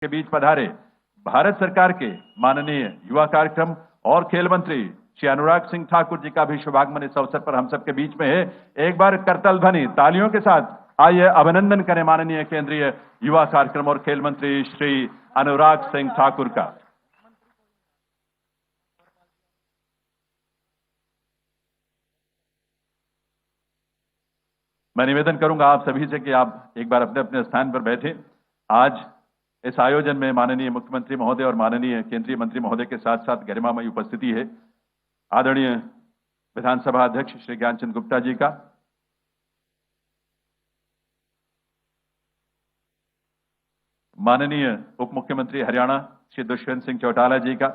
के बीच पधारे भारत सरकार के माननीय युवा कार्यक्रम और खेल मंत्री श्री अनुराग सिंह ठाकुर जी का भी शुभागमन इस अवसर पर हम सबके बीच में है। एक बार करताल ध्वनि तालियों के साथ आइए अभिनंदन करें माननीय केंद्रीय युवा कार्यक्रम और खेल मंत्री श्री अनुराग सिंह ठाकुर का। मैं निवेदन करूंगा आप सभी से कि आप एक बार अपने अपने स्थान पर बैठे। आज इस आयोजन में माननीय मुख्यमंत्री महोदय और माननीय केंद्रीय मंत्री महोदय के साथ साथ गरिमामयी उपस्थिति है। आदरणीय विधानसभा अध्यक्ष श्री ज्ञानचंद गुप्ता जी का, माननीय उप मुख्यमंत्री हरियाणा श्री दुष्यंत सिंह चौटाला जी का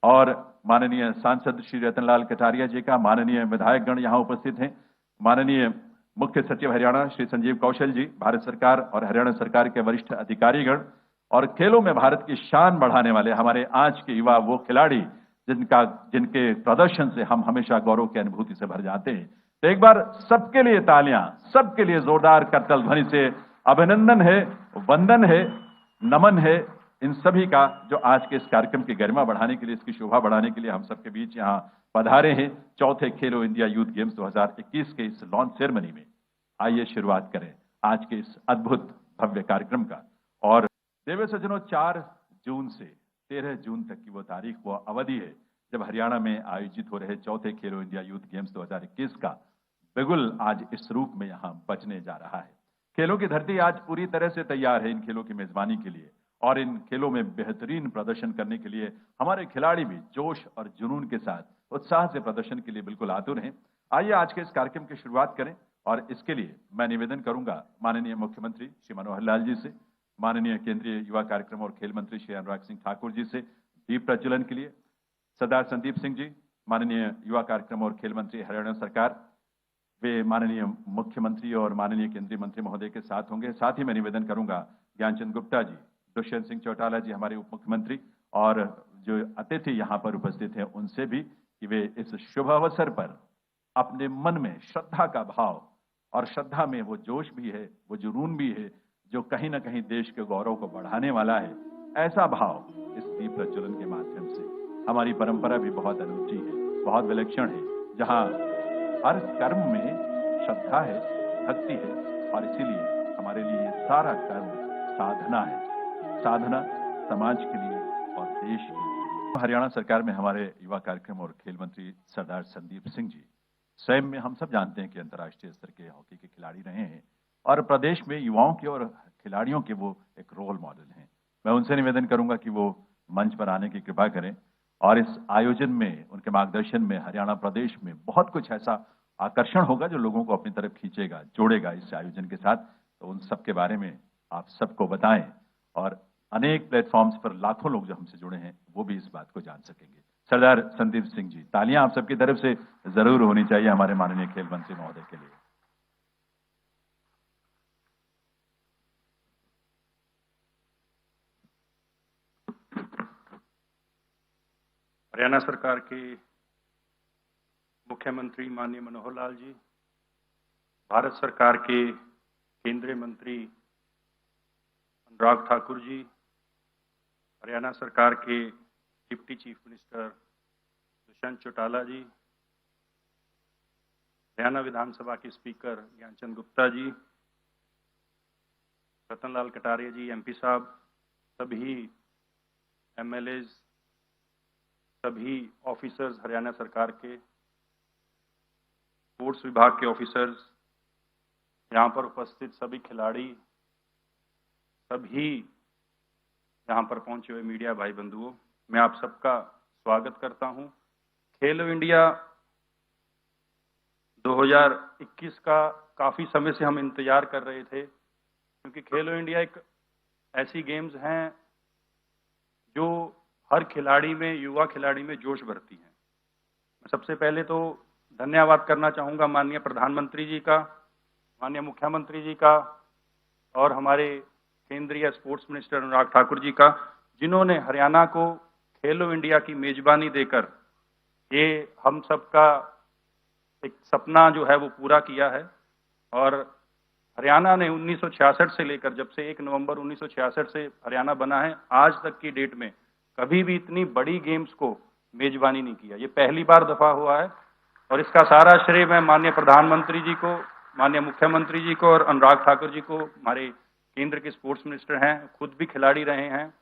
और माननीय सांसद श्री रतनलाल कटारिया जी का, माननीय विधायकगण यहां उपस्थित हैं, माननीय मुख्य सचिव हरियाणा श्री संजीव कौशल जी, भारत सरकार और हरियाणा सरकार के वरिष्ठ अधिकारीगण और खेलों में भारत की शान बढ़ाने वाले हमारे आज के युवा वो खिलाड़ी जिनके प्रदर्शन से हम हमेशा गौरव की अनुभूति से भर जाते हैं। तो एक बार सबके लिए तालियां, सबके लिए जोरदार करताल ध्वनि से अभिनंदन है, वंदन है, नमन है इन सभी का जो आज के इस कार्यक्रम की गरिमा बढ़ाने के लिए, इसकी शोभा बढ़ाने के लिए हम सबके बीच यहाँ पधारे हैं। चौथे खेलो इंडिया यूथ गेम्स 2021 के इस लॉन्च सेरेमनी में आइए शुरुआत करें आज के इस अद्भुत भव्य कार्यक्रम का। और देवे सज्जनों, 4 जून से 13 जून तक की वो तारीख, वो अवधि है जब हरियाणा में आयोजित हो रहे चौथे खेलो इंडिया यूथ गेम्स 2021 का बिगुल आज इस रूप में यहाँ बजने जा रहा है। खेलों की धरती आज पूरी तरह से तैयार है इन खेलों की मेजबानी के लिए और इन खेलों में बेहतरीन प्रदर्शन करने के लिए हमारे खिलाड़ी भी जोश और जुनून के साथ उत्साह से प्रदर्शन के लिए बिल्कुल आतुर हैं। आइए आज के इस कार्यक्रम की शुरुआत करें और इसके लिए मैं निवेदन करूंगा माननीय मुख्यमंत्री श्री मनोहर लाल जी से, माननीय केंद्रीय युवा कार्यक्रम और खेल मंत्री श्री अनुराग सिंह ठाकुर जी से दीप प्रज्वलन के लिए सरदार संदीप सिंह जी, माननीय युवा कार्यक्रम और खेल मंत्री हरियाणा सरकार, वे माननीय मुख्यमंत्री और माननीय केंद्रीय मंत्री महोदय के साथ होंगे। साथ ही मैं निवेदन करूंगा ज्ञानचंद गुप्ता जी, दुष्यंत सिंह चौटाला जी हमारे उप मुख्यमंत्री और जो अतिथि यहाँ पर उपस्थित हैं उनसे भी कि वे इस शुभ अवसर पर अपने मन में श्रद्धा का भाव और श्रद्धा में वो जोश भी है, वो जुनून भी है जो कहीं ना कहीं देश के गौरव को बढ़ाने वाला है, ऐसा भाव इस दीप प्रज्वलन के माध्यम से। हमारी परंपरा भी बहुत अनूठी है, बहुत विलक्षण है, जहाँ हर कर्म में श्रद्धा है, भक्ति है और इसीलिए हमारे लिए सारा कर्म साधना है। साधना समाज के लिए और देश के लिए। हरियाणा सरकार में हमारे युवा कार्यक्रम और खेल मंत्री सरदार संदीप सिंह जी स्वयं में हम सब जानते हैं कि अंतर्राष्ट्रीय स्तर के हॉकी के खिलाड़ी रहे हैं और प्रदेश में युवाओं के और खिलाड़ियों के वो एक रोल मॉडल हैं। मैं उनसे निवेदन करूंगा कि वो मंच पर आने की कृपा करें और इस आयोजन में उनके मार्गदर्शन में हरियाणा प्रदेश में बहुत कुछ ऐसा आकर्षण होगा जो लोगों को अपनी तरफ खींचेगा, जोड़ेगा इस आयोजन के साथ। तो उन सब के बारे में आप सबको बताएं और अनेक प्लेटफॉर्म्स पर लाखों लोग जो हमसे जुड़े हैं वो भी इस बात को जान सकेंगे। सरदार संदीप सिंह जी, तालियां आप सबकी तरफ से जरूर होनी चाहिए हमारे माननीय खेल मंत्री महोदय के लिए। हरियाणा सरकार के मुख्यमंत्री माननीय मनोहर लाल जी, भारत सरकार के केंद्रीय मंत्री अनुराग ठाकुर जी, हरियाणा सरकार के deputy chief minister Dushyant Chautala ji, Haryana Vidhansabha के स्पीकर ज्ञानचंद गुप्ता जी, रतनलाल कटारिया जी एमपी साहब, सभी एमएलएज, सभी ऑफिसर्स हरियाणा सरकार के, स्पोर्ट्स विभाग के ऑफिसर्स, यहाँ पर उपस्थित सभी खिलाड़ी, सभी यहाँ पर पहुंचे हुए मीडिया भाई बंधुओं, मैं आप सबका स्वागत करता हूं। खेलो इंडिया 2021 का काफी समय से हम इंतजार कर रहे थे क्योंकि खेलो इंडिया एक ऐसी गेम्स हैं जो हर खिलाड़ी में, युवा खिलाड़ी में जोश भरती हैं। मैं सबसे पहले तो धन्यवाद करना चाहूँगा माननीय प्रधानमंत्री जी का, माननीय मुख्यमंत्री जी का और हमारे केंद्रीय स्पोर्ट्स मिनिस्टर अनुराग ठाकुर जी का, जिन्होंने हरियाणा को खेलो इंडिया की मेजबानी देकर ये हम सबका एक सपना जो है वो पूरा किया है। और हरियाणा ने 1966 से लेकर, जब से 1 नवंबर 1966 से हरियाणा बना है, आज तक की डेट में कभी भी इतनी बड़ी गेम्स को मेजबानी नहीं किया। ये पहली बार दफा हुआ है और इसका सारा श्रेय मैं माननीय प्रधानमंत्री जी को, माननीय मुख्यमंत्री जी को और अनुराग ठाकुर जी को, हमारे केंद्र के स्पोर्ट्स मिनिस्टर हैं, खुद भी खिलाड़ी रहे हैं,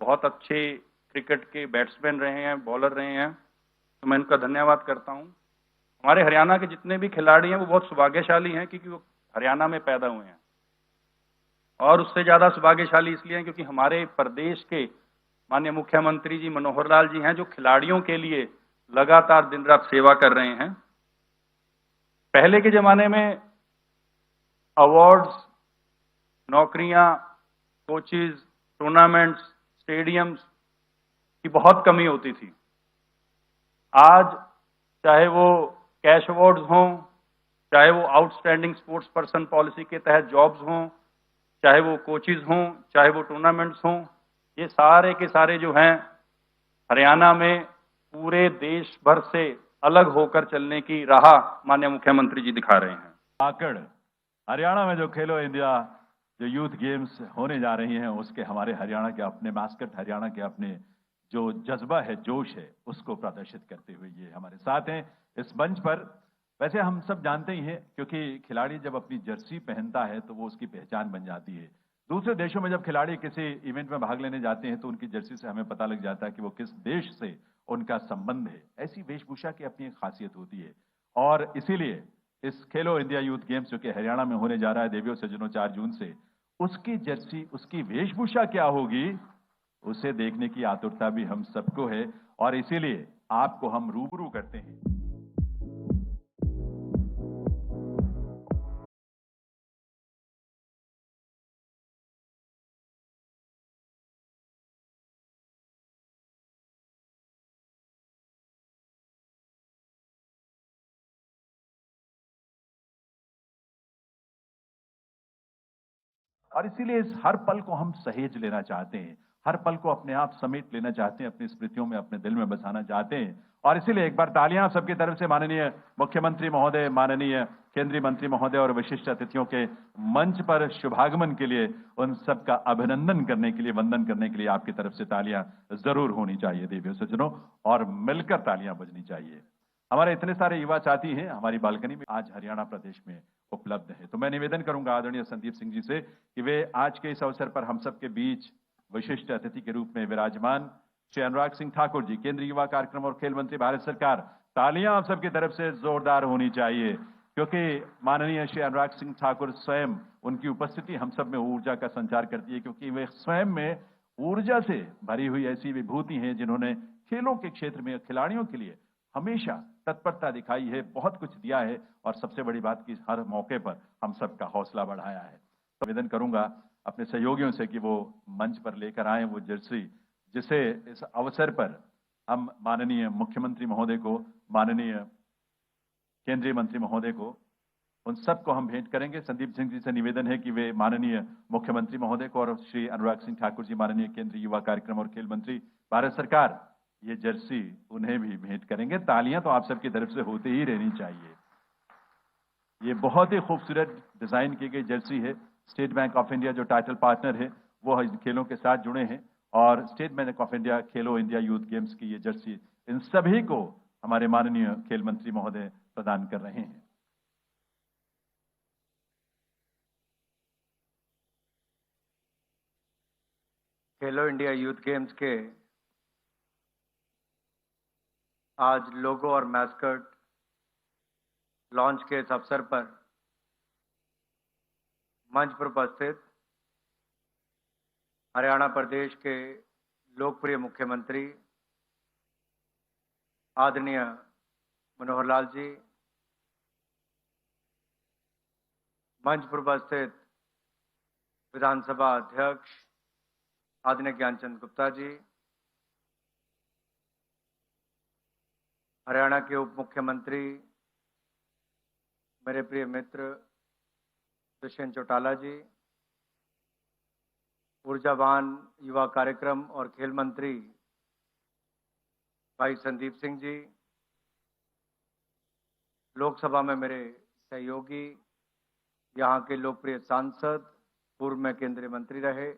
बहुत अच्छे क्रिकेट के बैट्समैन रहे हैं, बॉलर रहे हैं, तो मैं इनका धन्यवाद करता हूं। हमारे हरियाणा के जितने भी खिलाड़ी हैं वो बहुत सौभाग्यशाली हैं क्योंकि वो हरियाणा में पैदा हुए हैं, और उससे ज्यादा सौभाग्यशाली इसलिए हैं क्योंकि हमारे प्रदेश के माननीय मुख्यमंत्री जी मनोहर लाल जी हैं, जो खिलाड़ियों के लिए लगातार दिन रात सेवा कर रहे हैं। पहले के जमाने में अवार्ड्स, नौकरियां, कोचेज, टूर्नामेंट्स, स्टेडियम्स की बहुत कमी होती थी। आज चाहे वो कैश अवार्ड्स हों, चाहे वो आउटस्टैंडिंग स्पोर्ट्स पर्सन पॉलिसी के तहत जॉब्स हों, चाहे वो कोचेज हों, चाहे वो टूर्नामेंट्स हों, ये सारे के सारे जो हैं हरियाणा में पूरे देश भर से अलग होकर चलने की राह माननीय मुख्यमंत्री जी दिखा रहे हैं। आकड़ हरियाणा में जो खेलो इंडिया जो यूथ गेम्स होने जा रही हैं, उसके हमारे हरियाणा के अपने मास्कट, हरियाणा के अपने जो जज्बा है, जोश है, उसको प्रदर्शित करते हुए ये हमारे साथ हैं इस मंच पर। वैसे हम सब जानते ही हैं, क्योंकि खिलाड़ी जब अपनी जर्सी पहनता है तो वो उसकी पहचान बन जाती है। दूसरे देशों में जब खिलाड़ी किसी इवेंट में भाग लेने जाते हैं तो उनकी जर्सी से हमें पता लग जाता है कि वो किस देश से उनका संबंध है। ऐसी वेशभूषा की अपनी एक खासियत होती है, और इसीलिए इस खेलो इंडिया यूथ गेम्स जो कि हरियाणा में होने जा रहा है देवियों सज्जनों 4 जून से, उसकी जर्सी, उसकी वेशभूषा क्या होगी, उसे देखने की आतुरता भी हम सबको है, और इसीलिए आपको हम रूबरू करते हैं। और इसीलिए इस हर पल को हम सहेज लेना चाहते हैं, हर पल को अपने आप समेट लेना चाहते हैं, अपनी स्मृतियों में, अपने दिल में बसाना चाहते हैं। और इसीलिए एक बार तालियां सबकी तरफ से माननीय मुख्यमंत्री महोदय, माननीय केंद्रीय मंत्री महोदय और विशिष्ट अतिथियों के मंच पर शुभागमन के लिए, उन सबका अभिनंदन करने के लिए, वंदन करने के लिए आपकी तरफ से तालियां जरूर होनी चाहिए देवियों सज्जनों, और मिलकर तालियां बजनी चाहिए। हमारे इतने सारे युवा साथी हैं हमारी बालकनी में, आज हरियाणा प्रदेश में उपलब्ध है, तो मैं निवेदन करूंगा आदरणीय संदीप सिंह जी से कि वे आज के इस अवसर पर हम सबके बीच विशिष्ट अतिथि के रूप में विराजमान श्री अनुराग सिंह ठाकुर जी, केंद्रीय युवा कार्यक्रम और खेल मंत्री भारत सरकार। तालियां आप सबकी तरफ से जोरदार होनी चाहिए, क्योंकि माननीय श्री अनुराग सिंह ठाकुर स्वयं, उनकी उपस्थिति हम सब में ऊर्जा का संचार करती है, क्योंकि वे स्वयं में ऊर्जा से भरी हुई ऐसी विभूति हैं जिन्होंने खेलों के क्षेत्र में खिलाड़ियों के लिए हमेशा तत्परता दिखाई है, बहुत कुछ दिया है, और सबसे बड़ी बात कि हर मौके पर हम सबका हौसला बढ़ाया है। तो निवेदन करूंगा अपने सहयोगियों से कि वो मंच पर लेकर आए वो जर्सी, जिसे इस अवसर पर हम माननीय मुख्यमंत्री महोदय को, माननीय केंद्रीय मंत्री महोदय को, उन सबको हम भेंट करेंगे। संदीप सिंह जी से निवेदन है कि वे माननीय मुख्यमंत्री महोदय को और श्री अनुराग सिंह ठाकुर जी, माननीय केंद्रीय युवा कार्यक्रम और खेल मंत्री भारत सरकार, ये जर्सी उन्हें भी भेंट करेंगे। तालियां तो आप सबकी तरफ से होती ही रहनी चाहिए। ये बहुत ही खूबसूरत डिजाइन की गई जर्सी है। स्टेट बैंक ऑफ इंडिया जो टाइटल पार्टनर है वो इन खेलों के साथ जुड़े हैं, और state bank of India Khelo India youth games की ये जर्सी इन सभी को हमारे माननीय खेल मंत्री महोदय प्रदान कर रहे हैं। खेलो इंडिया यूथ गेम्स के आज लोगो और मैस्कट लॉन्च के इस अवसर पर मंच पर उपस्थित हरियाणा प्रदेश के लोकप्रिय मुख्यमंत्री आदरणीय मनोहर लाल जी, मंच पर उपस्थित विधानसभा अध्यक्ष आदरणीय ज्ञानचंद गुप्ता जी, हरियाणा के उप मुख्यमंत्री मेरे प्रिय मित्र दुष्यंत चौटाला जी, ऊर्जावान युवा कार्यक्रम और खेल मंत्री भाई संदीप सिंह जी, लोकसभा में मेरे सहयोगी यहाँ के लोकप्रिय सांसद, पूर्व में केंद्रीय मंत्री रहे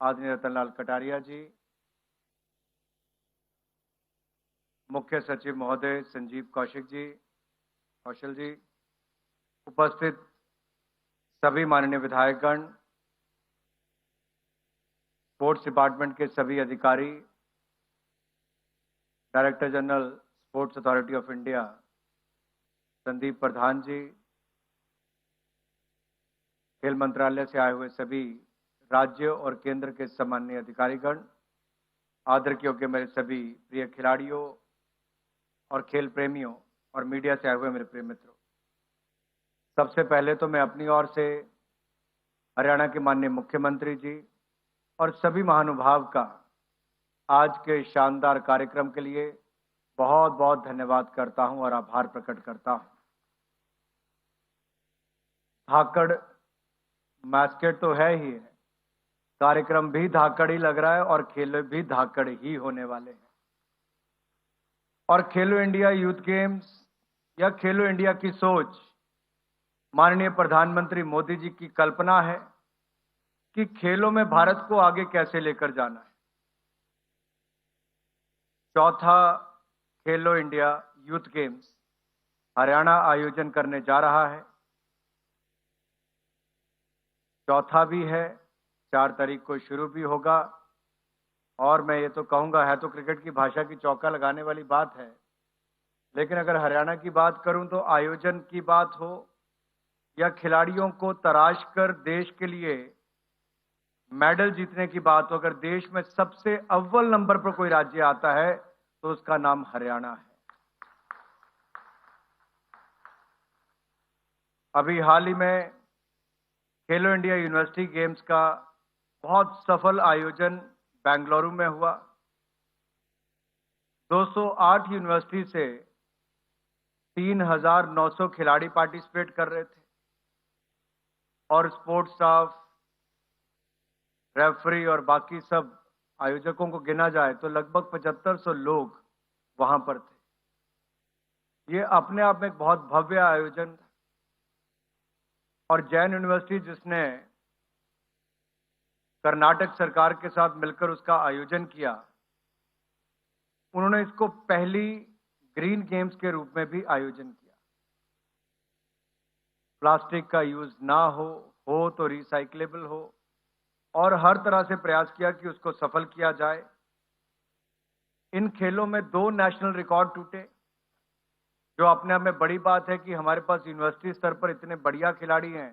आदरणीय रतनलाल कटारिया जी, मुख्य सचिव महोदय संजीव कौशल जी, उपस्थित सभी माननीय विधायकगण, स्पोर्ट्स डिपार्टमेंट के सभी अधिकारी, director general sports authority of India Sandeep Pradhan ji, खेल मंत्रालय से आए हुए सभी राज्य और केंद्र के सम्माननीय अधिकारीगण, आदर के योग्य मेरे सभी प्रिय खिलाड़ियों और खेल प्रेमियों और मीडिया से आए हुए मेरे प्रिय मित्रों, सबसे पहले तो मैं अपनी ओर से हरियाणा के माननीय मुख्यमंत्री जी और सभी महानुभाव का आज के शानदार कार्यक्रम के लिए बहुत बहुत धन्यवाद करता हूं और आभार प्रकट करता हूं। धाकड़ मैस्केट तो है ही है, कार्यक्रम भी धाकड़ ही लग रहा है और खेल भी धाकड़ ही होने वाले हैं। और खेलो इंडिया यूथ गेम्स या खेलो इंडिया की सोच माननीय प्रधानमंत्री मोदी जी की कल्पना है कि खेलों में भारत को आगे कैसे लेकर जाना है। चौथा खेलो इंडिया यूथ गेम्स हरियाणा आयोजन करने जा रहा है। चौथा भी है, 4 तारीख को शुरू भी होगा और मैं ये तो कहूंगा, है तो क्रिकेट की भाषा की चौका लगाने वाली बात है, लेकिन अगर हरियाणा की बात करूं तो आयोजन की बात हो या खिलाड़ियों को तराश कर देश के लिए मेडल जीतने की बात हो, अगर देश में सबसे अव्वल नंबर पर कोई राज्य आता है तो उसका नाम हरियाणा है। अभी हाल ही में खेलो इंडिया यूनिवर्सिटी गेम्स का बहुत सफल आयोजन बेंगलुरु में हुआ। 208 यूनिवर्सिटी से 3,900 खिलाड़ी पार्टिसिपेट कर रहे थे और स्पोर्ट्स स्टाफ, रेफरी और बाकी सब आयोजकों को गिना जाए तो लगभग 7500 लोग वहां पर थे। ये अपने आप में एक बहुत भव्य आयोजन था। और जैन यूनिवर्सिटी जिसने कर्नाटक सरकार के साथ मिलकर उसका आयोजन किया, उन्होंने इसको पहली ग्रीन गेम्स के रूप में भी आयोजन किया। प्लास्टिक का यूज ना हो तो रिसाइक्लेबल हो और हर तरह से प्रयास किया कि उसको सफल किया जाए। इन खेलों में 2 नेशनल रिकॉर्ड टूटे, जो अपने आप में बड़ी बात है कि हमारे पास यूनिवर्सिटी स्तर पर इतने बढ़िया खिलाड़ी हैं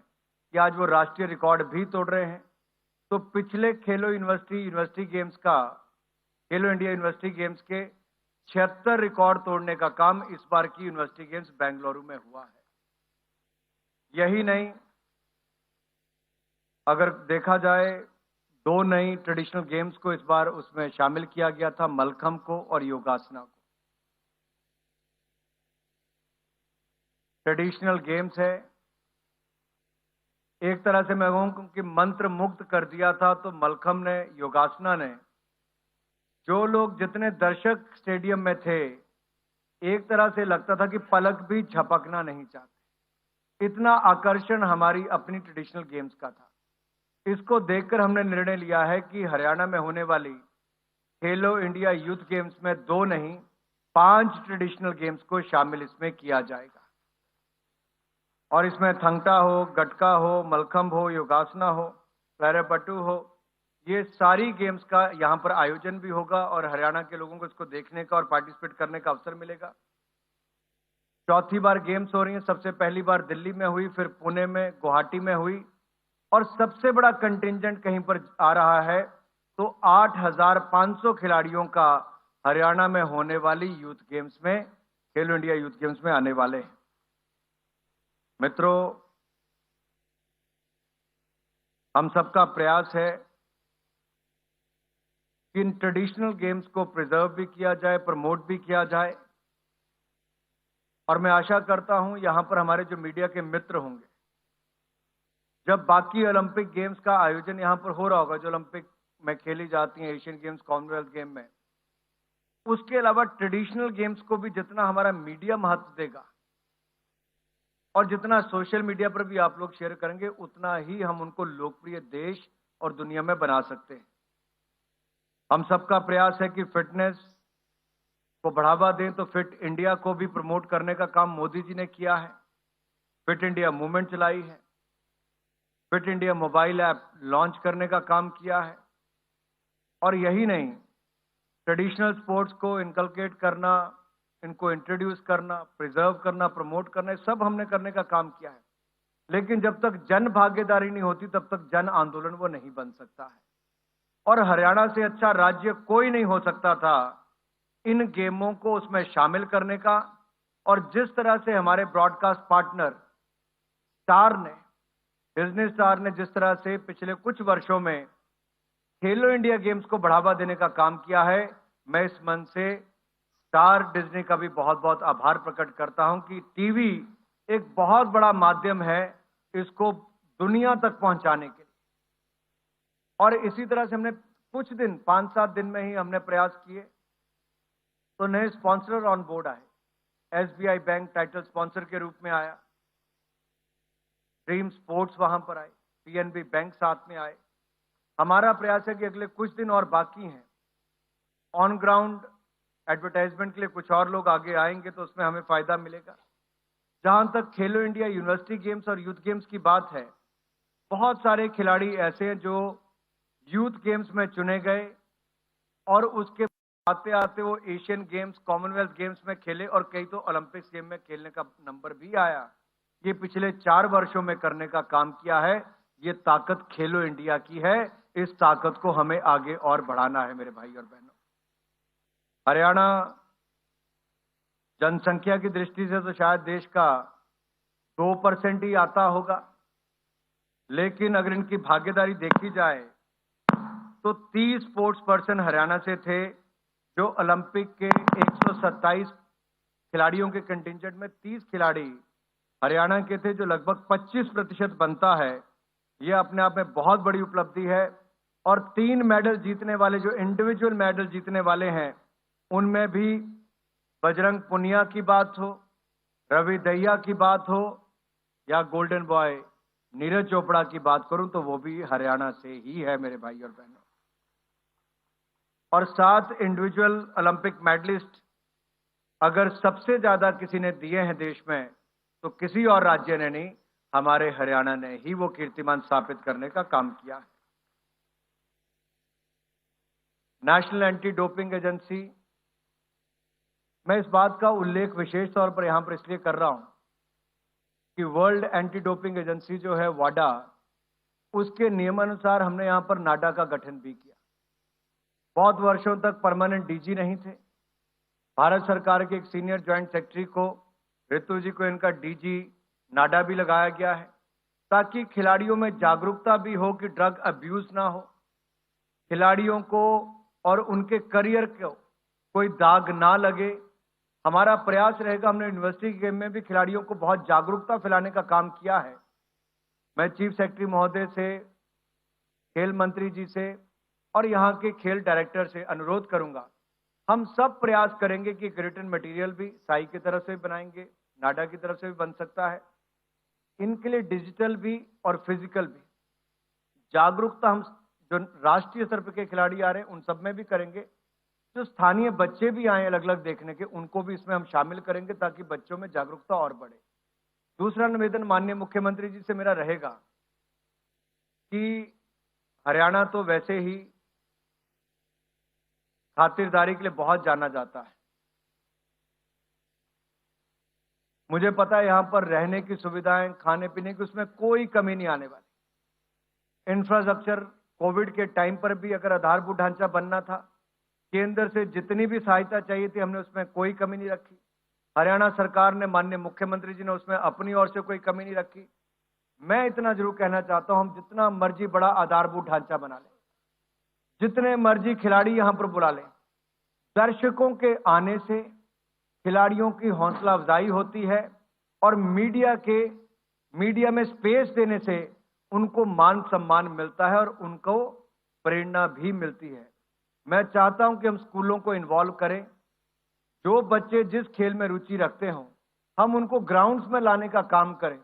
कि आज वो राष्ट्रीय रिकॉर्ड भी तोड़ रहे हैं। तो पिछले खेलो यूनिवर्सिटी गेम्स का, खेलो इंडिया यूनिवर्सिटी गेम्स के 76 रिकॉर्ड तोड़ने का काम इस बार की यूनिवर्सिटी गेम्स बेंगलुरु में हुआ है। यही नहीं, अगर देखा जाए 2 नई ट्रेडिशनल गेम्स को इस बार उसमें शामिल किया गया था, मलखम को और योगासना को। ट्रेडिशनल गेम्स है, एक तरह से मैं कहूं कि मंत्र मुक्त कर दिया था। तो मलखम ने, योगासना ने, जो लोग जितने दर्शक स्टेडियम में थे, एक तरह से लगता था कि पलक भी झपकना नहीं चाहते। इतना आकर्षण हमारी अपनी ट्रेडिशनल गेम्स का था। इसको देखकर हमने निर्णय लिया है कि हरियाणा में होने वाली खेलो इंडिया यूथ गेम्स में 2 नहीं 5 ट्रेडिशनल गेम्स को शामिल इसमें किया जाएगा। और इसमें थंगटा हो, गटका हो, मलखम हो, योगासना हो, पैरापटू हो, ये सारी गेम्स का यहाँ पर आयोजन भी होगा और हरियाणा के लोगों को इसको देखने का और पार्टिसिपेट करने का अवसर मिलेगा। चौथी बार गेम्स हो रही हैं। सबसे पहली बार दिल्ली में हुई, फिर पुणे में, गुवाहाटी में हुई और सबसे बड़ा कंटिंजेंट कहीं पर आ रहा है तो 8,500 खिलाड़ियों का हरियाणा में होने वाली यूथ गेम्स में, खेलो इंडिया यूथ गेम्स में आने वाले हैं। मित्रों, हम सबका प्रयास है कि इन ट्रेडिशनल गेम्स को प्रिजर्व भी किया जाए, प्रमोट भी किया जाए। और मैं आशा करता हूं यहां पर हमारे जो मीडिया के मित्र होंगे, जब बाकी ओलंपिक गेम्स का आयोजन यहां पर हो रहा होगा, जो ओलंपिक में खेली जाती हैं, एशियन गेम्स, कॉमनवेल्थ गेम में, उसके अलावा ट्रेडिशनल गेम्स को भी जितना हमारा मीडिया महत्व देगा, और जितना सोशल मीडिया पर भी आप लोग शेयर करेंगे उतना ही हम उनको लोकप्रिय देश और दुनिया में बना सकते हैं। हम सबका प्रयास है कि फिटनेस को बढ़ावा दें, तो फिट इंडिया को भी प्रमोट करने का काम मोदी जी ने किया है। फिट इंडिया मूवमेंट चलाई है, fit India mobile app launch करने का काम किया है। और यही नहीं, ट्रेडिशनल स्पोर्ट्स को इनकलकेट करना, इनको इंट्रोड्यूस करना, प्रिजर्व करना, प्रमोट करना, सब हमने करने का काम किया है। लेकिन जब तक जन भागीदारी नहीं होती तब तक जन आंदोलन वो नहीं बन सकता है। और हरियाणा से अच्छा राज्य कोई नहीं हो सकता था इन गेमों को उसमें शामिल करने का। और जिस तरह से हमारे ब्रॉडकास्ट पार्टनर स्टार ने, डिज्नी स्टार ने जिस तरह से पिछले कुछ वर्षों में खेलो इंडिया गेम्स को बढ़ावा देने का काम किया है, मैं इस मन से स्टार डिज्नी का भी बहुत बहुत आभार प्रकट करता हूं कि टीवी एक बहुत बड़ा माध्यम है इसको दुनिया तक पहुंचाने के लिए। और इसी तरह से हमने कुछ दिन, 5-7 दिन में ही हमने प्रयास किए, तो नए स्पॉन्सर ऑन बोर्ड आए। एसबीआई बैंक टाइटल स्पॉन्सर के रूप में आया, ड्रीम स्पोर्ट्स वहां पर आए, पीएनबी बैंक साथ में आए। हमारा प्रयास है कि अगले कुछ दिन और बाकी हैं, ऑन ग्राउंड एडवर्टाइजमेंट के लिए कुछ और लोग आगे आएंगे तो उसमें हमें फायदा मिलेगा। जहां तक खेलो इंडिया यूनिवर्सिटी गेम्स और यूथ गेम्स की बात है, बहुत सारे खिलाड़ी ऐसे हैं जो यूथ गेम्स में चुने गए और उसके आते आते वो एशियन गेम्स, कॉमनवेल्थ गेम्स में खेले और कई तो ओलंपिक्स गेम में खेलने का नंबर भी आया। ये पिछले 4 वर्षों में करने का काम किया है। ये ताकत खेलो इंडिया की है, इस ताकत को हमें आगे और बढ़ाना है मेरे भाई और बहनों। हरियाणा जनसंख्या की दृष्टि से तो शायद देश का 2% ही आता होगा, लेकिन अगर इनकी भागीदारी देखी जाए तो 30 स्पोर्ट्स पर्सन हरियाणा से थे, जो ओलंपिक के 127 खिलाड़ियों के कंटिंजेंट में 30 खिलाड़ी हरियाणा के थे, जो लगभग 25% बनता है। यह अपने आप में बहुत बड़ी उपलब्धि है। और 3 मेडल जीतने वाले, जो इंडिविजुअल मेडल जीतने वाले हैं, उनमें भी बजरंग पुनिया की बात हो, रवि दहिया की बात हो, या गोल्डन बॉय नीरज चोपड़ा की बात करूं तो वो भी हरियाणा से ही है मेरे भाई और बहनों। और 7 इंडिविजुअल ओलंपिक मेडलिस्ट अगर सबसे ज्यादा किसी ने दिए हैं देश में तो किसी और राज्य ने नहीं, हमारे हरियाणा ने ही वो कीर्तिमान स्थापित करने का काम किया है। नेशनल एंटी डोपिंग एजेंसी, मैं इस बात का उल्लेख विशेष तौर पर यहां पर इसलिए कर रहा हूं कि वर्ल्ड एंटी डोपिंग एजेंसी जो है वाडा, उसके नियमानुसार हमने यहां पर नाडा का गठन भी किया। बहुत वर्षों तक परमानेंट डीजी नहीं थे। भारत सरकार के एक सीनियर ज्वाइंट सेक्रेटरी को, ऋतु जी को, इनका डीजी नाडा भी लगाया गया है, ताकि खिलाड़ियों में जागरूकता भी हो कि ड्रग अब्यूज ना हो, खिलाड़ियों को और उनके करियर को कोई दाग ना लगे। हमारा प्रयास रहेगा, हमने यूनिवर्सिटी गेम में भी खिलाड़ियों को बहुत जागरूकता फैलाने का काम किया है। मैं चीफ सेक्रेटरी महोदय से, खेल मंत्री जी से और यहाँ के खेल डायरेक्टर से अनुरोध करूंगा, हम सब प्रयास करेंगे कि रिटन मटेरियल भी साई की तरफ से भी बनाएंगे, नाडा की तरफ से भी बन सकता है। इनके लिए डिजिटल भी और फिजिकल भी जागरूकता हम जो राष्ट्रीय स्तर पर के खिलाड़ी आ रहे हैं उन सब में भी करेंगे। जो स्थानीय बच्चे भी आए अलग अलग देखने के, उनको भी इसमें हम शामिल करेंगे ताकि बच्चों में जागरूकता और बढ़े। दूसरा निवेदन माननीय मुख्यमंत्री जी से मेरा रहेगा कि हरियाणा तो वैसे ही खातिरदारी के लिए बहुत जाना जाता है। मुझे पता है यहां पर रहने की सुविधाएं, खाने पीने की, उसमें कोई कमी नहीं आने वाली। इंफ्रास्ट्रक्चर, कोविड के टाइम पर भी अगर आधारभूत ढांचा बनना था, केंद्र से जितनी भी सहायता चाहिए थी, हमने उसमें कोई कमी नहीं रखी। हरियाणा सरकार ने, माननीय मुख्यमंत्री जी ने उसमें अपनी ओर से कोई कमी नहीं रखी। मैं इतना जरूर कहना चाहता हूं, हम जितना मर्जी बड़ा आधारभूत ढांचा बना लें, जितने मर्जी खिलाड़ी यहां पर बुला लें, दर्शकों के आने से खिलाड़ियों की हौसला अफजाई होती है और मीडिया में स्पेस देने से उनको मान सम्मान मिलता है और उनको प्रेरणा भी मिलती है। मैं चाहता हूं कि हम स्कूलों को इन्वॉल्व करें। जो बच्चे जिस खेल में रुचि रखते हों, हम उनको ग्राउंड्स में लाने का काम करें।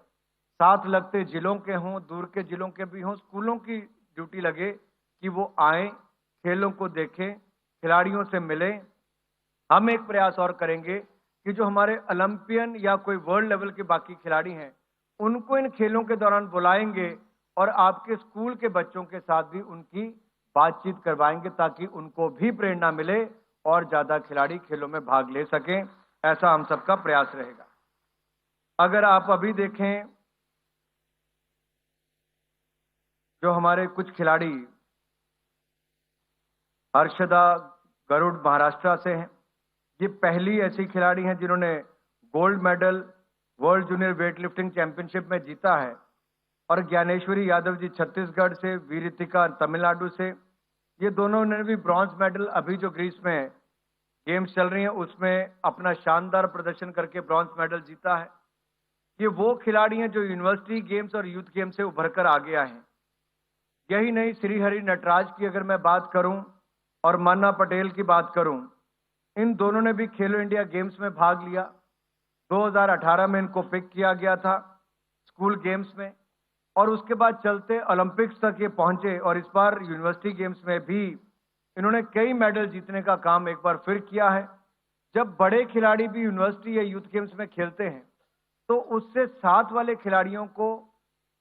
साथ लगते जिलों के हों, दूर के जिलों के भी हों, स्कूलों की ड्यूटी लगे कि वो आए, खेलों को देखें, खिलाड़ियों से मिलें। हम एक प्रयास और करेंगे कि जो हमारे ओलंपियन या कोई वर्ल्ड लेवल के बाकी खिलाड़ी हैं, उनको इन खेलों के दौरान बुलाएंगे और आपके स्कूल के बच्चों के साथ भी उनकी बातचीत करवाएंगे ताकि उनको भी प्रेरणा मिले और ज्यादा खिलाड़ी खेलों में भाग ले सकें। ऐसा हम सबका प्रयास रहेगा। अगर आप अभी देखें, जो हमारे कुछ खिलाड़ी, हर्षदा गरुड़ महाराष्ट्र से हैं, ये पहली ऐसी खिलाड़ी हैं जिन्होंने gold medal world junior weight lifting championship में जीता है। और ज्ञानेश्वरी यादव जी छत्तीसगढ़ से, वीरितिका तमिलनाडु से, ये दोनों ने भी ब्रॉन्ज मेडल, अभी जो ग्रीस में गेम्स चल रही हैं उसमें अपना शानदार प्रदर्शन करके ब्रॉन्ज मेडल जीता है। ये वो खिलाड़ी हैं जो यूनिवर्सिटी गेम्स और यूथ गेम्स से उभर कर आगे आए हैं। यही नहीं, श्रीहरि नटराज की अगर मैं बात करूं और मन्ना पटेल की बात करूं, इन दोनों ने भी खेलो इंडिया गेम्स में भाग लिया। 2018 में इनको पिक किया गया था स्कूल गेम्स में, और उसके बाद चलते ओलंपिक्स तक ये पहुंचे और इस बार यूनिवर्सिटी गेम्स में भी इन्होंने कई मेडल जीतने का काम एक बार फिर किया है। जब बड़े खिलाड़ी भी यूनिवर्सिटी या यूथ गेम्स में खेलते हैं तो उससे साथ वाले खिलाड़ियों को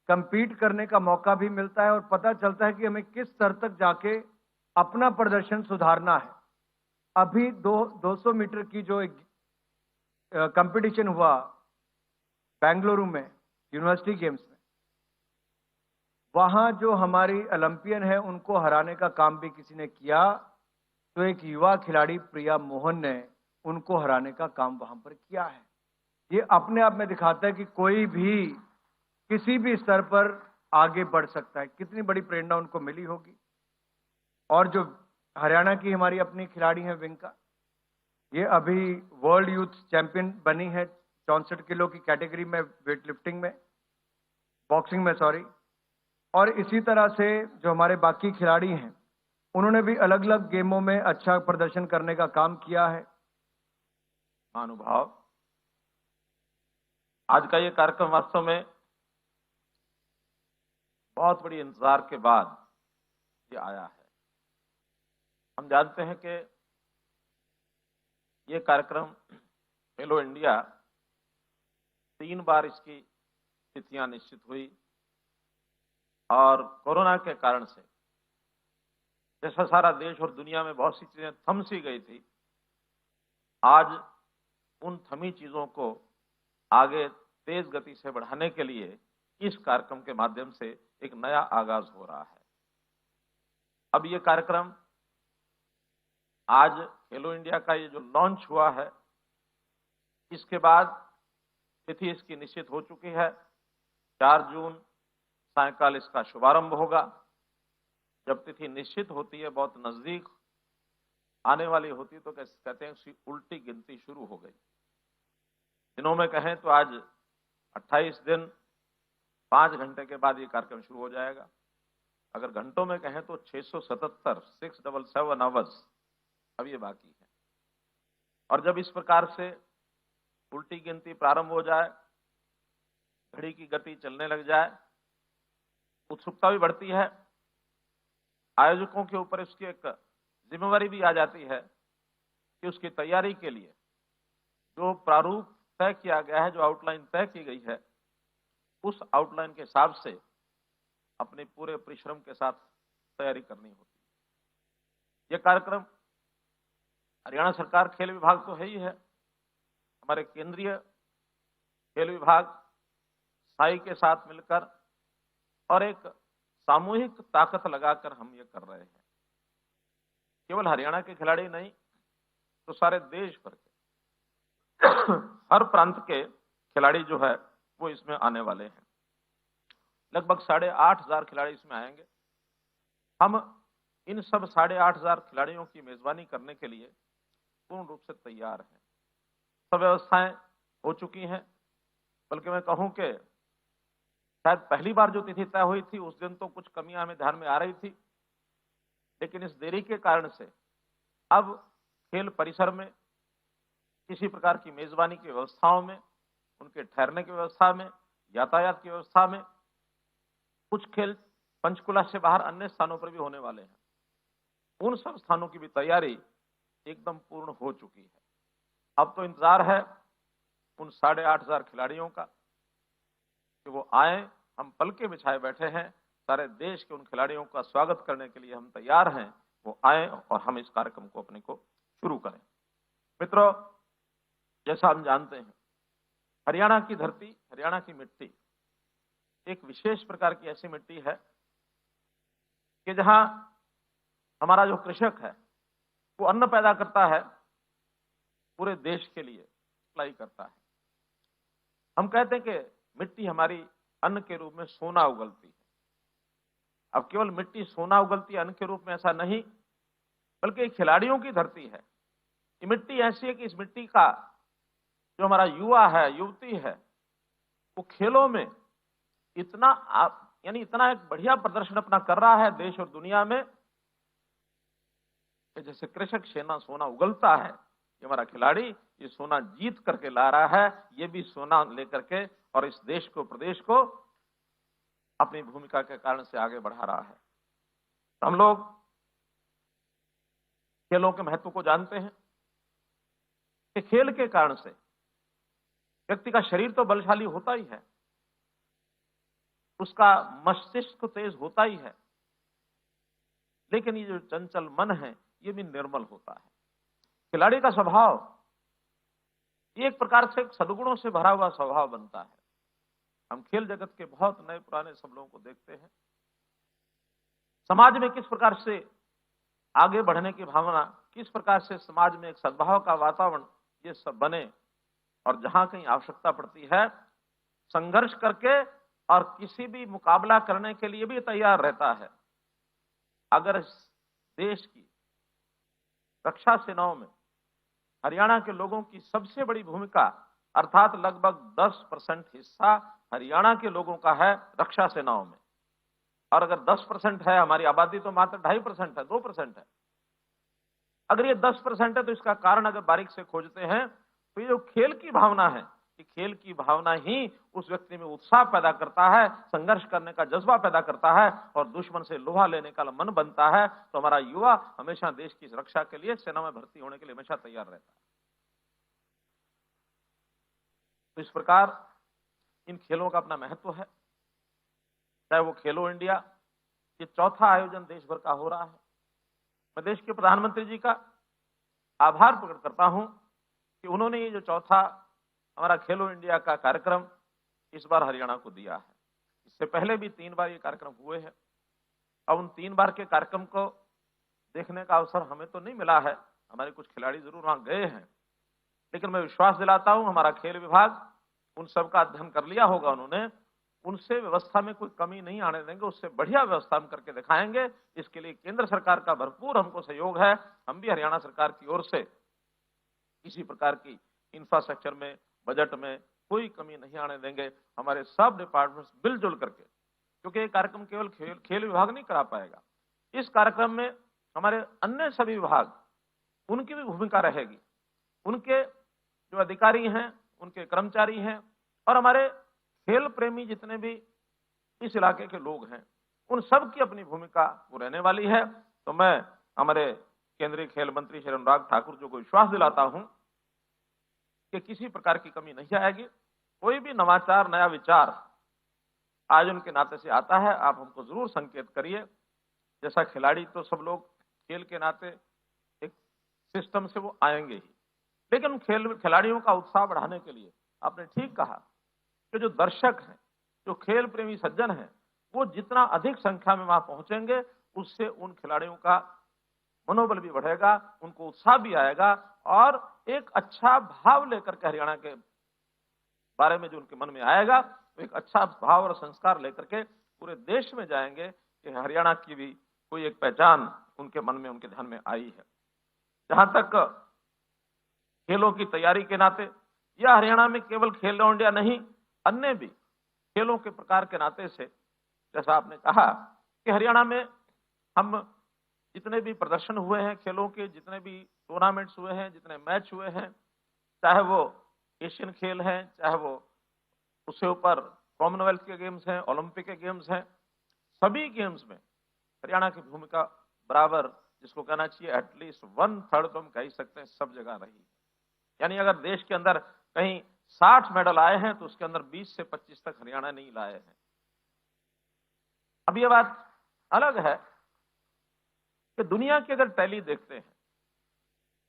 compete करने का मौका भी मिलता है और पता चलता है कि हमें किस स्तर तक जाके अपना प्रदर्शन सुधारना है। अभी 200 मीटर की जो एक कंपटीशन हुआ बेंगलुरु में यूनिवर्सिटी गेम्स में, वहां जो हमारी ओलंपियन है उनको हराने का काम भी किसी ने किया, तो एक युवा खिलाड़ी प्रिया मोहन ने उनको हराने का काम वहां पर किया है। ये अपने आप में दिखाता है कि कोई भी किसी भी स्तर पर आगे बढ़ सकता है, कितनी बड़ी प्रेरणा उनको मिली होगी। और जो हरियाणा की हमारी अपनी खिलाड़ी हैं विंका, ये अभी वर्ल्ड यूथ चैंपियन बनी है 64 किलो की कैटेगरी में, वेट लिफ्टिंग में, बॉक्सिंग में सॉरी। और इसी तरह से जो हमारे बाकी खिलाड़ी हैं उन्होंने भी अलग अलग गेमों में अच्छा प्रदर्शन करने का काम किया है। महानुभाव, आज का ये कार्यक्रम वास्तव में बहुत बड़ी इंतजार के बाद ये आया है। हम जानते हैं कि ये कार्यक्रम खेलो इंडिया 3 बार इसकी तिथियां निश्चित हुई और कोरोना के कारण से जैसा सारा देश और दुनिया में बहुत सी चीजें थम सी गई थी, आज उन थमी चीजों को आगे तेज गति से बढ़ाने के लिए इस कार्यक्रम के माध्यम से एक नया आगाज हो रहा है। अब ये कार्यक्रम आज खेलो इंडिया का ये जो लॉन्च हुआ है, इसके बाद तिथि इसकी निश्चित हो चुकी है। 4 जून सायंकाल इसका शुभारंभ होगा। जब तिथि निश्चित होती है, बहुत नजदीक आने वाली होती, तो कहते हैं उसकी उल्टी गिनती शुरू हो गई। दिनों में कहें तो आज 28 दिन 5 घंटे के बाद ये कार्यक्रम शुरू हो जाएगा। अगर घंटों में कहें तो 677 आवर्स अब ये बाकी है। और जब इस प्रकार से उल्टी गिनती प्रारंभ हो जाए, घड़ी की गति चलने लग जाए, उत्सुकता भी बढ़ती है। आयोजकों के ऊपर इसकी एक जिम्मेवारी भी आ जाती है कि उसकी तैयारी के लिए जो प्रारूप तय किया गया है, जो आउटलाइन तय की गई है, उस आउटलाइन के हिसाब से अपने पूरे परिश्रम के साथ तैयारी करनी होती है। यह कार्यक्रम हरियाणा सरकार खेल विभाग तो है ही है, हमारे केंद्रीय खेल विभाग साई के साथ मिलकर और एक सामूहिक ताकत लगाकर हम ये कर रहे हैं। केवल हरियाणा के खिलाड़ी नहीं, तो सारे देश भर के हर प्रांत के खिलाड़ी जो है वो इसमें आने वाले हैं। लगभग 8,500 खिलाड़ी इसमें आएंगे। हम इन सब 8,500 खिलाड़ियों की मेजबानी करने के लिए पूर्ण रूप से तैयार हैं। सब व्यवस्थाएं हो चुकी हैं। बल्कि मैं कहूं कि शायद पहली बार जो तिथि तय हुई थी उस दिन तो कुछ कमियां हमें ध्यान में आ रही थी, लेकिन इस देरी के कारण से अब खेल परिसर में किसी प्रकार की मेजबानी की व्यवस्थाओं में उनके ठहरने की व्यवस्था में, यातायात की व्यवस्था में, कुछ खेल पंचकुला से बाहर अन्य स्थानों पर भी होने वाले हैं। उन सब स्थानों की भी तैयारी एकदम पूर्ण हो चुकी है। अब तो इंतजार है उन 8,500 खिलाड़ियों का कि वो आए। हम पलके बिछाए बैठे हैं, सारे देश के उन खिलाड़ियों का स्वागत करने के लिए हम तैयार हैं। वो आए और हम इस कार्यक्रम को अपने को शुरू करें। मित्रों, जैसा हम जानते हैं, हरियाणा की धरती, हरियाणा की मिट्टी एक विशेष प्रकार की ऐसी मिट्टी है कि जहां हमारा जो कृषक है वो अन्न पैदा करता है, पूरे देश के लिए सप्लाई करता है। हम कहते हैं कि मिट्टी हमारी अन्न के रूप में सोना उगलती है। अब केवल मिट्टी सोना उगलती है अन्न के रूप में, ऐसा नहीं, बल्कि खिलाड़ियों की धरती है। ये मिट्टी ऐसी है कि इस मिट्टी का जो हमारा युवा है, युवती है, वो खेलों में इतना इतना एक बढ़िया प्रदर्शन अपना कर रहा है देश और दुनिया में कि जैसे कृषक सेना सोना उगलता है, ये हमारा खिलाड़ी ये सोना जीत करके ला रहा है। ये भी सोना लेकर के और इस देश को, प्रदेश को अपनी भूमिका के कारण से आगे बढ़ा रहा है। हम लोग खेलों के महत्व को जानते हैं कि खेल के कारण से व्यक्ति का शरीर तो बलशाली होता ही है, उसका मस्तिष्क तेज होता ही है, लेकिन ये जो चंचल मन है ये भी निर्मल होता है। खिलाड़ी का स्वभाव एक प्रकार से सद्गुणों से भरा हुआ स्वभाव बनता है। हम खेल जगत के बहुत नए पुराने सब लोगों को देखते हैं, समाज में किस प्रकार से आगे बढ़ने की भावना, किस प्रकार से समाज में एक सद्भाव का वातावरण ये सब बने, और जहां कहीं आवश्यकता पड़ती है संघर्ष करके और किसी भी मुकाबला करने के लिए भी तैयार रहता है। अगर देश की रक्षा सेनाओं में हरियाणा के लोगों की सबसे बड़ी भूमिका, अर्थात लगभग 10% हिस्सा हरियाणा के लोगों का है रक्षा सेनाओं में, और अगर 10% है, हमारी आबादी तो मात्र 2.5% है, 2% है, अगर ये 10% है तो इसका कारण अगर बारीक से खोजते हैं तो ये जो खेल की भावना है, कि खेल की भावना ही उस व्यक्ति में उत्साह पैदा करता है, संघर्ष करने का जज्बा पैदा करता है और दुश्मन से लोहा लेने का मन बनता है। तो हमारा युवा हमेशा देश की रक्षा के लिए सेना में भर्ती होने के लिए हमेशा तैयार रहता है। तो इस प्रकार इन खेलों का अपना महत्व है। चाहे वो खेलो इंडिया, ये चौथा आयोजन देश भर का हो रहा है। मैं देश के प्रधानमंत्री जी का आभार प्रकट करता हूं कि उन्होंने ये जो चौथा हमारा खेलो इंडिया का कार्यक्रम इस बार हरियाणा को दिया है। इससे पहले भी 3 बार ये कार्यक्रम हुए हैं। अब उन 3 बार के कार्यक्रम को देखने का अवसर हमें तो नहीं मिला है, हमारे कुछ खिलाड़ी जरूर वहां गए हैं, लेकिन मैं विश्वास दिलाता हूं हमारा खेल विभाग उन सब का अध्ययन कर लिया होगा उन्होंने, उनसे व्यवस्था में कोई कमी नहीं आने देंगे, उससे बढ़िया व्यवस्था हम करके दिखाएंगे। इसके लिए केंद्र सरकार का भरपूर हमको सहयोग है। हम भी हरियाणा सरकार की ओर से किसी प्रकार की इंफ्रास्ट्रक्चर में, बजट में कोई कमी नहीं आने देंगे। हमारे सब डिपार्टमेंट्स मिलजुल करके, क्योंकि ये कार्यक्रम केवल खेल विभाग नहीं करा पाएगा, इस कार्यक्रम में हमारे अन्य सभी विभाग, उनकी भी भूमिका रहेगी। उनके जो अधिकारी हैं, उनके कर्मचारी हैं और हमारे खेल प्रेमी जितने भी इस इलाके के लोग हैं, उन सब की अपनी भूमिका वो रहने वाली है। तो मैं हमारे केंद्रीय खेल मंत्री श्री अनुराग ठाकुर जी को विश्वास दिलाता हूं कि किसी प्रकार की कमी नहीं आएगी। कोई भी नवाचार, नया विचार आयोजन के नाते से आता है, आप हमको जरूर संकेत करिए। जैसा खिलाड़ी तो सब लोग खेल के नाते एक सिस्टम से वो आएंगे ही, लेकिन खिलाड़ियों का उत्साह बढ़ाने के लिए आपने ठीक कहा कि जो दर्शक हैं, जो खेल प्रेमी सज्जन हैं, वो जितना अधिक संख्या में वहां पहुंचेंगे, उससे उन खिलाड़ियों का मनोबल भी बढ़ेगा, उनको उत्साह भी आएगा और एक अच्छा भाव लेकर के हरियाणा के बारे में जो उनके मन में आएगा, तो एक अच्छा भाव और संस्कार लेकर के पूरे देश में जाएंगे कि हरियाणा की भी कोई एक पहचान उनके मन में, उनके ध्यान में आई है। जहां तक खेलों की तैयारी के नाते, या हरियाणा में केवल खेलो इंडिया नहीं, अन्य भी खेलों के प्रकार के नाते से, जैसा आपने कहा कि हरियाणा में हम जितने भी प्रदर्शन हुए हैं खेलों के, जितने भी टूर्नामेंट्स हुए हैं, जितने मैच हुए हैं, चाहे वो एशियन खेल हैं, चाहे वो उससे ऊपर कॉमनवेल्थ के गेम्स हैं, ओलंपिक के गेम्स हैं, सभी गेम्स में हरियाणा की भूमिका बराबर, जिसको कहना चाहिए एटलीस्ट 1/3 तो हम कह ही सकते हैं, सब जगह रही है। यानी अगर देश के अंदर कहीं 60 मेडल आए हैं तो उसके अंदर 20 से 25 तक हरियाणा नहीं लाए हैं। अब ये बात अलग है कि दुनिया की अगर टैली देखते हैं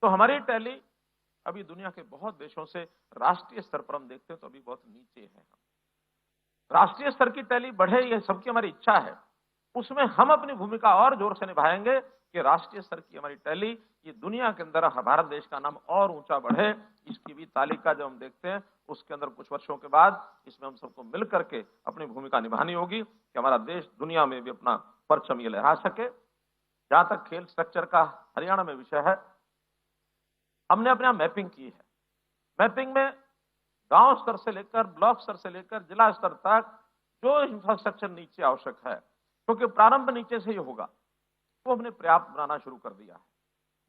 तो हमारी टैली अभी दुनिया के बहुत देशों से राष्ट्रीय स्तर पर हम देखते हैं तो अभी बहुत नीचे है। राष्ट्रीय स्तर की टैली बढ़े, ये सबकी हमारी इच्छा है। उसमें हम अपनी भूमिका और जोर से निभाएंगे कि राष्ट्रीय स्तर की हमारी टैली ये दुनिया के अंदर भारत देश का नाम और ऊंचा बढ़े। इसकी भी तालिका जब हम देखते हैं उसके अंदर कुछ वर्षों के बाद इसमें हम सबको मिल करके अपनी भूमिका निभानी होगी कि हमारा देश दुनिया में भी अपना परचम ये लहरा सके। जहां तक खेल स्ट्रक्चर का हरियाणा में विषय है, हमने अपने यहाँ मैपिंग की है। मैपिंग में गांव स्तर से लेकर ब्लॉक स्तर से लेकर जिला स्तर तक जो इंफ्रास्ट्रक्चर नीचे आवश्यक है, क्योंकि प्रारंभ नीचे से ही होगा, वो हमने पर्याप्त बनाना शुरू कर दिया है।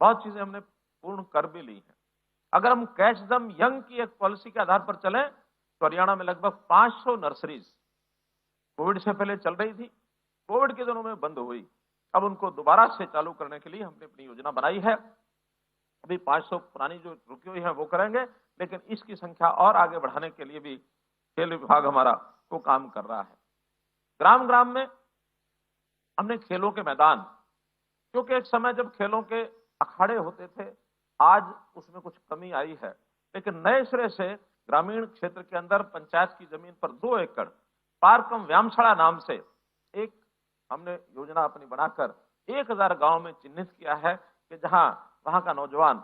बहुत चीजें हमने पूर्ण कर भी ली हैं। अगर हम कैच दम यंग की एक पॉलिसी के आधार पर चलें तो हरियाणा में लगभग 500 नर्सरीज कोविड से पहले चल रही थी, कोविड के दिनों में बंद हुई, अब उनको दोबारा से चालू करने के लिए हमने अपनी योजना बनाई है। अभी 500 पुरानी जो रुकी हुई है वो करेंगे, लेकिन इसकी संख्या और आगे बढ़ाने के लिए भी खेल विभाग हमारा को काम कर रहा है। ग्राम ग्राम में हमने खेलों के मैदान, क्योंकि एक समय जब खेलों के अखाड़े होते थे, आज उसमें कुछ कमी आई है, लेकिन नए सिरे से ग्रामीण क्षेत्र के अंदर पंचायत की जमीन पर 2 एकड़ पार्क कम व्यायामशाला नाम से एक हमने योजना अपनी बनाकर 1000 गांव में चिन्हित किया है कि जहां वहां का नौजवान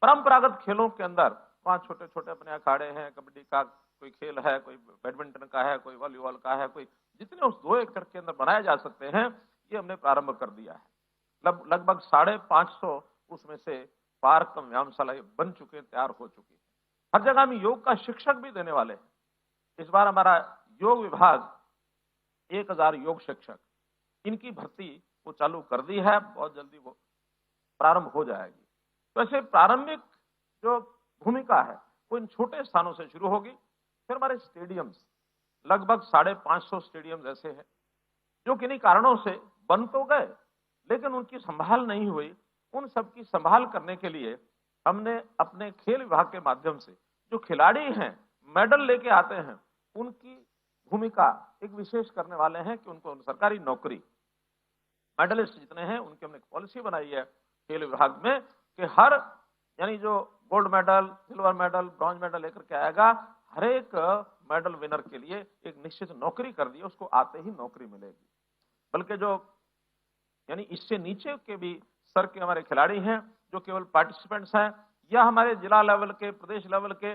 परंपरागत खेलों के अंदर, वहां छोटे छोटे अपने अखाड़े हैं, कबड्डी का कोई खेल है, कोई बैडमिंटन का है, कोई वॉलीबॉल का है, कोई जितने उस 2 एकड़ के अंदर बनाए जा सकते हैं, ये हमने प्रारंभ कर दिया है। लगभग 550 उसमें से पार्क कम व्यायामशाला बन चुके, तैयार हो चुकी है। हर जगह हम योग का शिक्षक भी देने वाले हैं। इस बार हमारा योग विभाग 1000 योग शिक्षक, इनकी भर्ती वो चालू कर दी है, बहुत जल्दी वो प्रारंभ हो जाएगी। तो ऐसे प्रारंभिक जो भूमिका है वो इन छोटे स्थानों से शुरू होगी। फिर हमारे स्टेडियम्स, लगभग 550 स्टेडियम्स ऐसे हैं जो किन्हीं कारणों से बन तो गए लेकिन उनकी संभाल नहीं हुई। उन सब की संभाल करने के लिए हमने अपने खेल विभाग के माध्यम से जो खिलाड़ी हैं मेडल लेके आते हैं, उनकी भूमिका एक विशेष करने वाले हैं कि उनको सरकारी नौकरी, मेडलिस्ट जितने हैं उनकी हमने पॉलिसी बनाई है खेल विभाग में कि हर, यानी जो gold medal, silver medal, bronze medal लेकर के आएगा, हर एक मेडल विनर के लिए एक निश्चित नौकरी कर दी है, उसको आते ही नौकरी मिलेगी। बल्कि जो यानी इससे नीचे के भी स्तर के हमारे खिलाड़ी हैं जो केवल पार्टिसिपेंट्स हैं या हमारे जिला लेवल के, प्रदेश लेवल के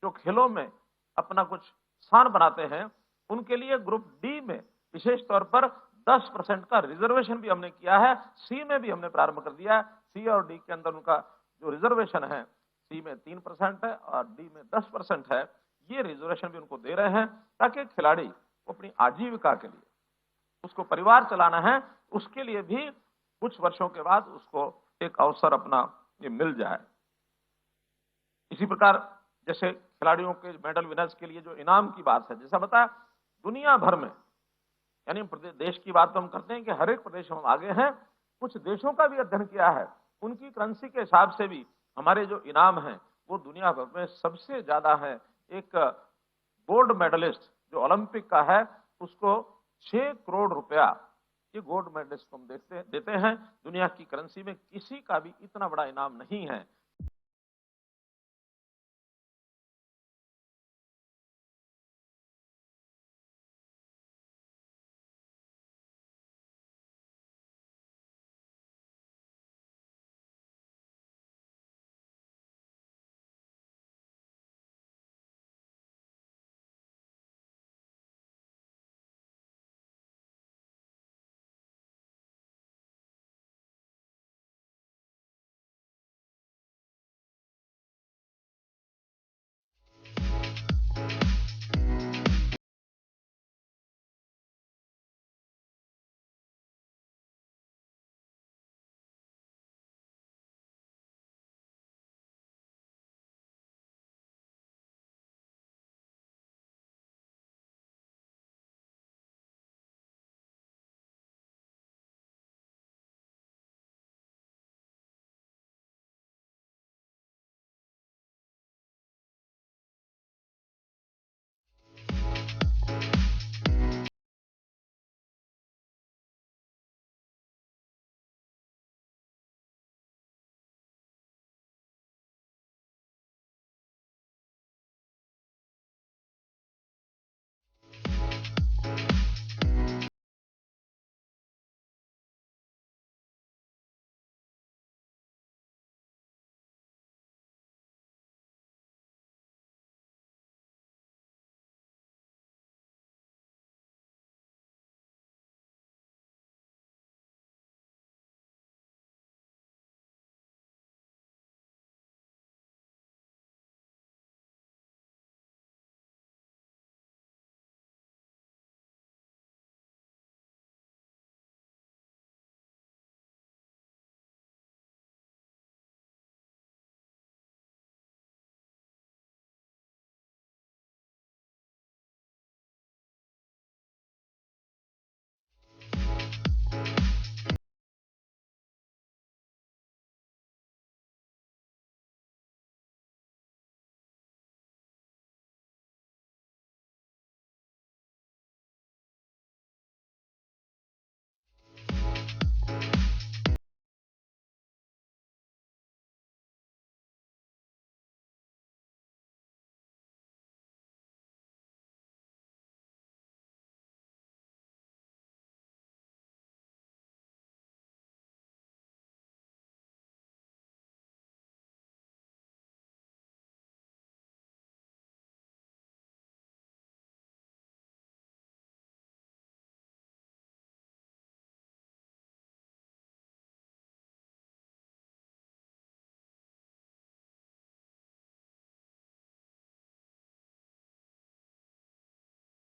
जो खेलों में अपना कुछ स्थान बनाते हैं, उनके लिए ग्रुप डी में विशेष तौर पर 10% का रिजर्वेशन भी हमने किया है। सी में भी हमने प्रारंभ कर दिया है। सी और डी के अंदर उनका जो रिजर्वेशन है, सी में 3% है और डी में 10% है। ये रिजर्वेशन भी उनको दे रहे हैं ताकि खिलाड़ी अपनी आजीविका के लिए, उसको परिवार चलाना है, उसके लिए भी कुछ वर्षों के बाद उसको एक अवसर अपना ये मिल जाए। इसी प्रकार जैसे खिलाड़ियों के मेडल विनर्स के लिए जो इनाम की बात है, जैसा बताया दुनिया भर में, यानी देश की बात तो हम करते हैं कि हर एक प्रदेश में हम आगे हैं, कुछ देशों का भी अध्ययन किया है, उनकी करेंसी के हिसाब से भी हमारे जो इनाम हैं वो दुनिया भर में सबसे ज्यादा है। एक गोल्ड मेडलिस्ट जो ओलंपिक का है उसको 6 करोड़ रुपया ये गोल्ड मेडलिस्ट को हम देते हैं। दुनिया की करेंसी में किसी का भी इतना बड़ा इनाम नहीं है